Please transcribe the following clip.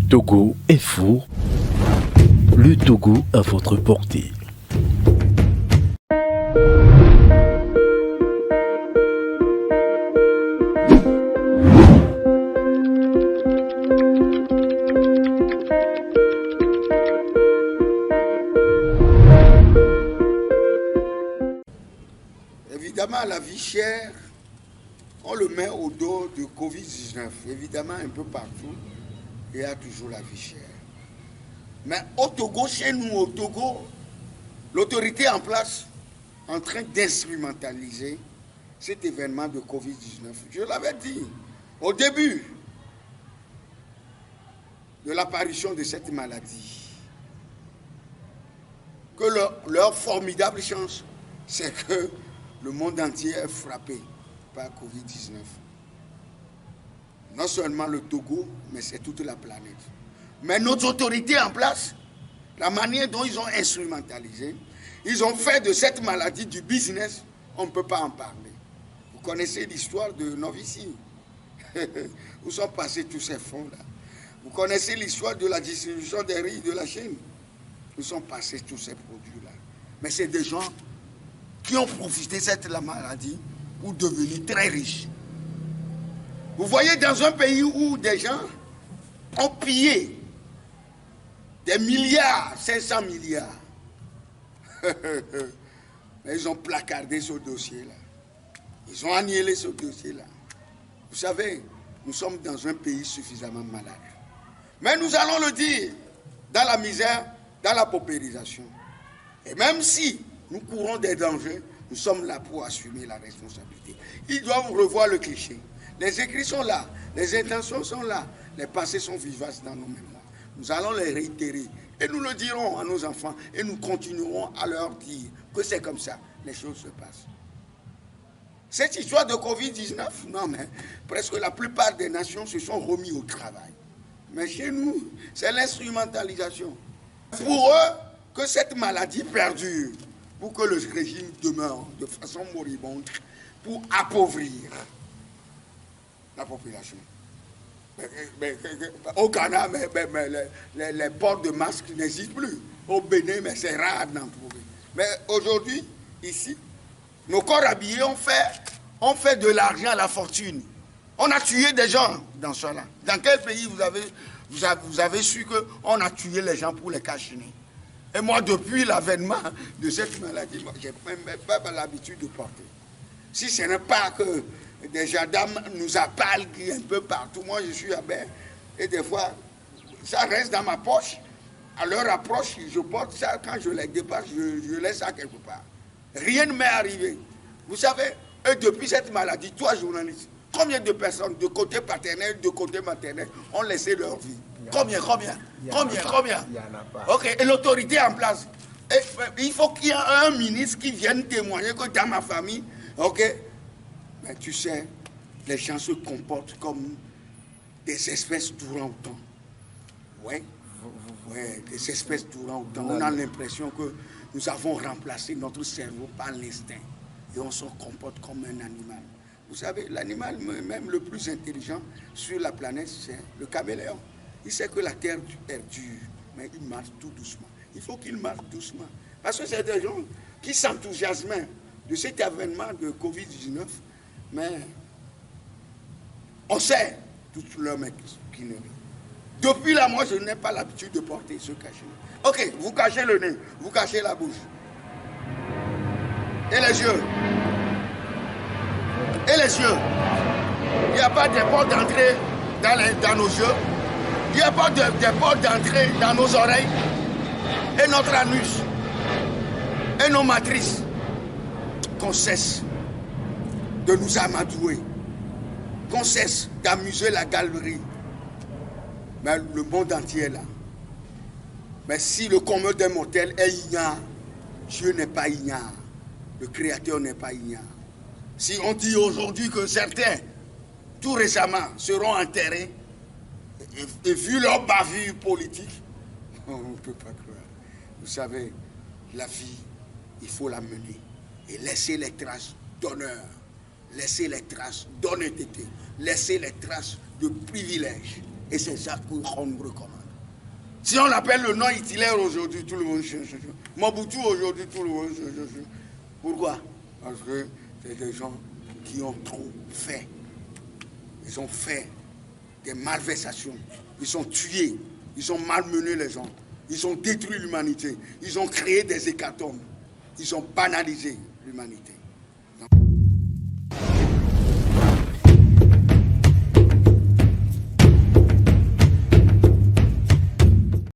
Togo Info, le Togo à votre portée. Évidemment, la vie chère, on le met au dos de Covid-19. Évidemment, un peu partout, il y a toujours la vie chère. Mais au Togo, chez nous, au Togo, l'autorité en place en train d'instrumentaliser cet événement de Covid-19. Je l'avais dit au début de l'apparition de cette maladie, que leur formidable chance, c'est que le monde entier est frappé par Covid-19. Non seulement le Togo, mais c'est toute la planète. Mais nos autorités en place, la manière dont ils ont instrumentalisé, ils ont fait de cette maladie du business, on ne peut pas en parler. Vous connaissez l'histoire de Novici. Où sont passés tous ces fonds-là? Vous connaissez l'histoire de la distribution des riz de la Chine? Où sont passés tous ces produits-là? Mais c'est des gens qui ont profité de cette maladie pour devenir très riches. Vous voyez, dans un pays où des gens ont pillé des milliards, 500 milliards, mais ils ont placardé ce dossier-là. Ils ont annihilé ce dossier-là. Vous savez, nous sommes dans un pays suffisamment malade. Mais nous allons le dire, dans la misère, dans la paupérisation. Et même si nous courons des dangers, nous sommes là pour assumer la responsabilité. Ils doivent revoir le cliché. Les écrits sont là, les intentions sont là, les passés sont vivaces dans nos mémoires. Nous allons les réitérer et nous le dirons à nos enfants et nous continuerons à leur dire que c'est comme ça, les choses se passent. Cette histoire de Covid-19, non mais presque la plupart des nations se sont remis au travail. Mais chez nous, c'est l'instrumentalisation. Pour eux, que cette maladie perdure, pour que le régime demeure de façon moribonde, pour appauvrir la population. Au Ghana, les ports de masques n'existent plus. Au Bénin, mais c'est rare d'en trouver. Mais aujourd'hui, ici, nos corps habillés ont fait de l'argent à la fortune. On a tué des gens dans cela. Dans quel pays vous avez su qu'on a tué les gens pour les cachiner? Et moi, depuis l'avènement de cette maladie, je n'ai même pas l'habitude de porter. Si ce n'est pas que des gendarmes nous appellent un peu partout, moi je suis à Bain, et des fois, ça reste dans ma poche. À leur approche, je porte ça, quand je les dépasse, je laisse ça quelque part. Rien ne m'est arrivé. Vous savez, et depuis cette maladie, toi journaliste, combien de personnes de côté paternel, de côté maternel ont laissé leur vie? Combien? Il y en a pas. Ok, et l'autorité en place. Et, il faut qu'il y ait un ministre qui vienne témoigner que dans ma famille, ok, mais tu sais, les gens se comportent comme des espèces d'ourang-outans. Ouais, des espèces d'ourang-outans. On a l'impression que nous avons remplacé notre cerveau par l'instinct. Et on se comporte comme un animal. Vous savez, l'animal même le plus intelligent sur la planète, c'est le caméléon. Il sait que la terre est dure, mais il marche tout doucement. Il faut qu'il marche doucement. Parce que c'est des gens qui s'enthousiasment de cet événement de Covid-19, mais on sait toute leur méquinerie. Depuis là, moi, je n'ai pas l'habitude de porter ce cachet. Ok, vous cachez le nez, vous cachez la bouche. Et les yeux. Et les yeux. Il n'y a pas de portes d'entrée dans nos yeux. Il n'y a pas de portes d'entrée dans nos oreilles. Et notre anus. Et nos matrices. Qu'on cesse de nous amadouer. Qu'on cesse d'amuser la galerie. Mais le monde entier est là. Mais si le commun des mortels est ignare, Dieu n'est pas ignare. Le Créateur n'est pas ignare. Si on dit aujourd'hui que certains, tout récemment, seront enterrés, et vu leur bavure politique, on ne peut pas croire. Vous savez, la vie, il faut la mener. Et laisser les traces d'honneur, laisser les traces d'honnêteté, laisser les traces de privilèges. Et c'est ça qu'on recommande. Si on l'appelle le nom Hitler aujourd'hui, tout le monde change. Mobutu aujourd'hui, tout le monde change. Pourquoi? Parce que c'est des gens qui ont trop fait. Ils ont fait des malversations. Ils ont tué. Ils ont malmené les gens. Ils ont détruit l'humanité. Ils ont créé des hécatombes. Ils ont banalisé l'humanité.